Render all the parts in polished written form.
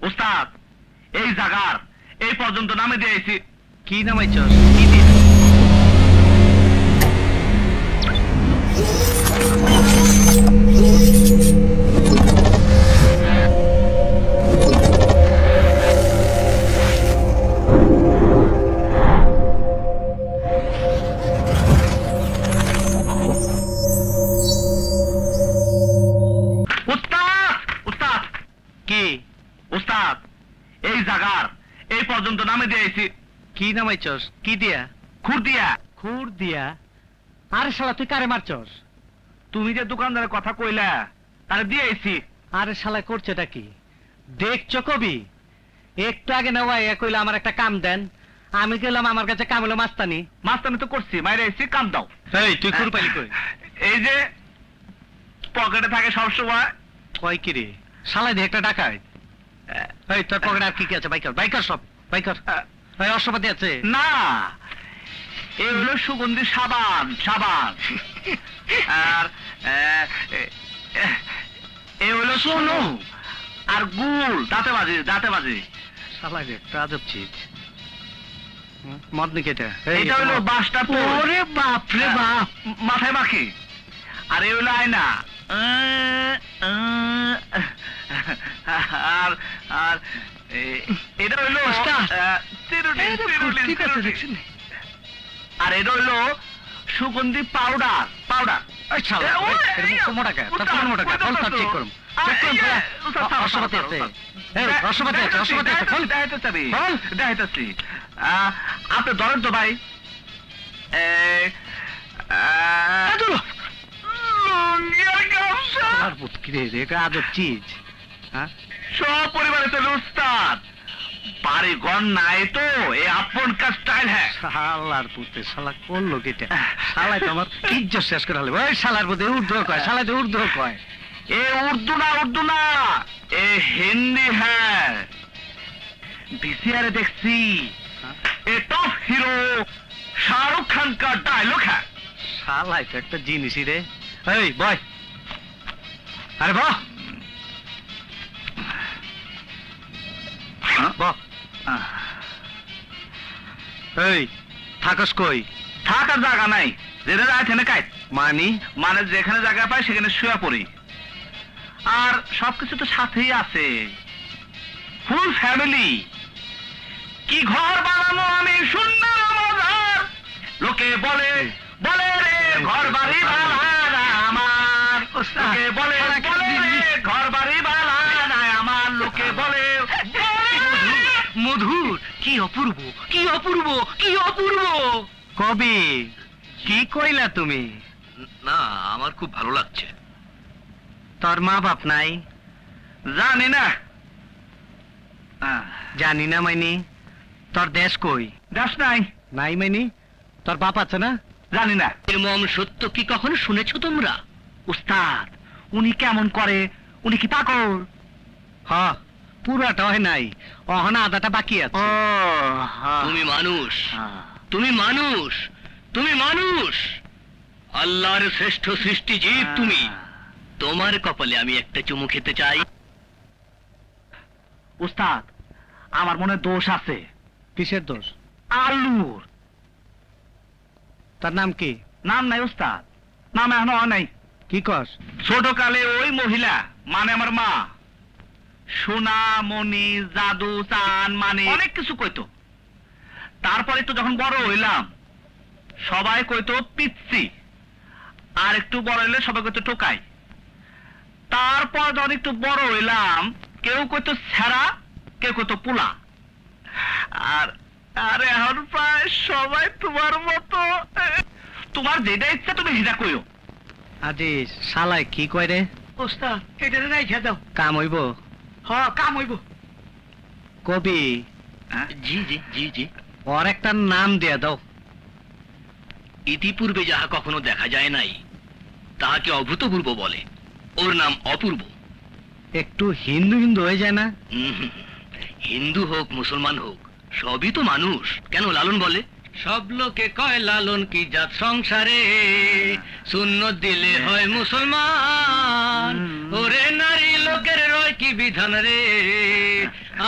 উস্তাদ এই জায়গার এই পর্যন্ত নামে দিয়েছি। কি নামাইছস? কি দিয়ে? উস্তাদ এই জায়গার এই পর্যন্ত নামে দিয়েছি। কি নামাইছস? কি দিয়া? খুর দিয়া। খুর দিয়া? আরে শালা তুই কারে মারছস? তুমি যে দোকানদারের কথা কইলা তারে দিয়েছি। আরে শালা করছেটা কি দেখছো কবি? একটু আগে নেওয়া কইলা আমার একটা কাম দেন, আমি গেলাম আমার কাছে কাম হলো মাস্তানি। মাস্তানি তো করছি, মাইরে এসছি, কাম দাও। এই তুই খুর পাইলি কই? এই যে পকেটে থাকে সবসময়। কয় কি রে শালা দে একটা টাকা। এই তোর পকেটে আর কি কি আছে? বাইকার বাইকার সব বাইকার। এই অশ্বপাতি আছে না, এই হলো সুগন্ধি সাবান। সাবান আর এই হলো সোনু আর গুল। দাঁতে বাজে, দাঁতে বাজে। শালা একটা আজব চিজ। মদ নি কেটে এটা হলো বাসটা। ওরে বাপ রে বাপ, মাথায় মাখি। আর এই হলো আয়না। আর আর এটা হইলো আর এটা হইলো সুগন্ধি পাউডার। পাউডার আপনি ধরেন তো ভাই। সব পরিবারে তো উস্তাদ, বাড়ি ঘর নাই তো এই আপন কাজ স্টাইল। হ্যাঁ শালার পুতে শালা করলো কেটে। শালাই তো আমার ইজ্জত শেষ করে হলো। ওই শালার পুতে উর্দু কয়, শালাই তো উর্দু কয়। এ উর্দু না, উর্দু না, এ হিন্দি। হ্যাঁ ভিসিআরে দেখছি এ টপ হিরো শাহরুখ খান কা ডায়লগ হ্যাঁ। শালাই তো একটা জিনিসই রে। এই বয়, আরে বাহ এই থাকস কই? থাকার জায়গা নাই, যেটা যায় সেখানে কাইট। মানে মানে যেখানে জায়গা পাই সেখানে শুয়ে পড়ি। আর সবকিছু তো সাথেই আছে, ফুল ফ্যামিলি। কি ঘর বানানো আমি সুন্দর মজার, লোকে বলে বলে রে ঘর বাড়ি বানানা আমার। লোকে বলে বলে রে ঘর বাড়ি বানানা আমার। লোকে বলে মধুর, কি অপূর্ব, কি অপূর্ব, কি অপূর্ব। কবি কি কইলা তুমি? না আমার খুব ভালো লাগছে। তোর মা বাপ নাই? জানি না। জানি না মাইনি। তোর দেশ কই? দেশ নাই। নাই মাইনি? তোর বাপ আছে না? জানি না। এর মম সত্য কি কখনো শুনেছো তোমরা? উস্তাদ উনি কেমন করে? উনি কি পাগল? হ্যাঁ পুরাটা হয় নাই, অহনা আদাটা বাকি আছে। তুমি মানুষ, তুমি মানুষ, তুমি মানুষ, আল্লাহর শ্রেষ্ঠ সৃষ্টি জীব তুমি। তোমার কপালে আমি একটা চুমু খেতে চাই। উস্তাদ আমার মনে দোষ আছে। কিসের দোষ? আলুর। তার নাম কি? নাম নাই উস্তাদ, নাম এখনো নাই। কি কস? ছোট কালে ওই মহিলা মানে আমার মা সোনা মণি জাদু চান মানে অনেক কিছু কইতো। তারপরে তো যখন বড় হইলাম সবাই কইতো পিচ্ছি, আর একটু বড় হইলে সবাই কইতো টোকাই। তারপর যখন একটু বড় হইলাম কেউ কইতো ছেঁড়া, কেউ কইতো পোলা। আর আর এখন প্রায় সবাই তোমার মতো। তোমার যেটা ইচ্ছা তুমি সেটা কইও। আজি শালাই কি কয় রে? ওস্তাদ এটা নাই খেয়ে দাও। কাম হইব? হ্যাঁ কাম হইব। কবি জি জি জি জি। ওর একটা নাম দিয়ে দাও। ইতিপূর্বে যাহা কখনো দেখা যায় নাই তাহাকে অভূতপূর্ব বলে। ওর নাম অপূর্ব। একটু হিন্দু হিন্দু হয়ে যায় না? হিন্দু হোক মুসলমান হোক সবই তো মানুষ। কেন লালন বলে সব লোকে কয় লালন কি জাত সংসারে, সুন্নত দিলে হয় মুসলমান। ওরে নারী লোকের রয় কি বিধান রে,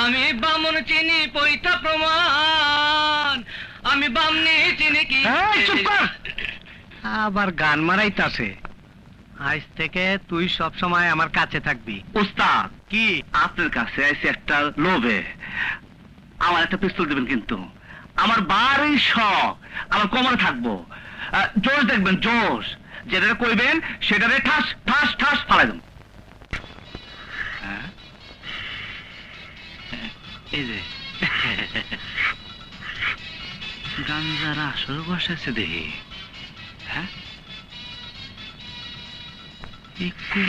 আমি বামন চিনি পৈতা প্রমাণ, আমি বামনি চিনি কি। আবার গান মারাইতাছে। আজ থেকে তুই সব সময় আমার কাছে থাকবি। উস্তাদ, কি? আপনার কাছে আইসি একটা লোভে। আমার একটা পিস্তল দিবেন কিন্তু। আমার বাড়ি শখ, আমার কোমরে থাকবো। জোশ দেখবেন, জোশ। যেটা কইবেন সেটারে ঠাস ঠাস ঠাস ফালাই দেব। এই যে গাঞ্জারা আসর বসাইছে দেখি। হ্যাঁ, একটু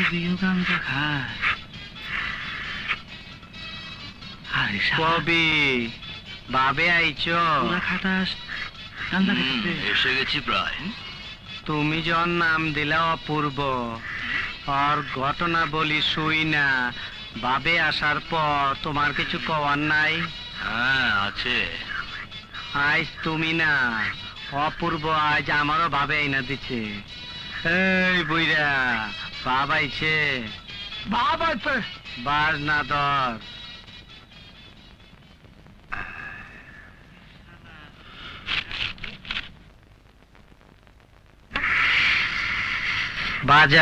গাঞ্জা খায়। আরে কবি বাবে আইছো? পুরা খাটাস গাঞ্জা খাইতে। এসে গেছি প্রায়। তুমি যখন নাম দিলা অপূর্ব, আর ঘটনা বলি শুই না, বাবে আসার পর তোমার কিছু কওয়ার নাই? হ্যাঁ আছে। আজ তুমি না, অপূর্ব আজ আমারও ভাবে আইনা দিচ্ছে। এই বুইরা, বাবা আইছে। বাবা আছে। বাজ না ধর। বাজা।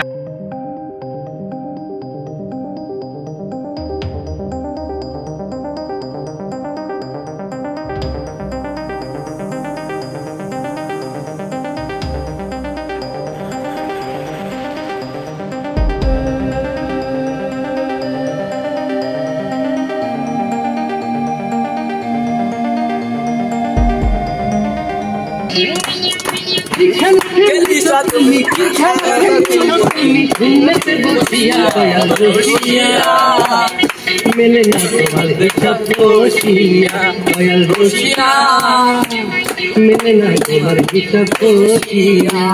मिले ना तुम्हारे पोशिया दयाल रोशिया, मिले ना तुम्हारे पोशिया।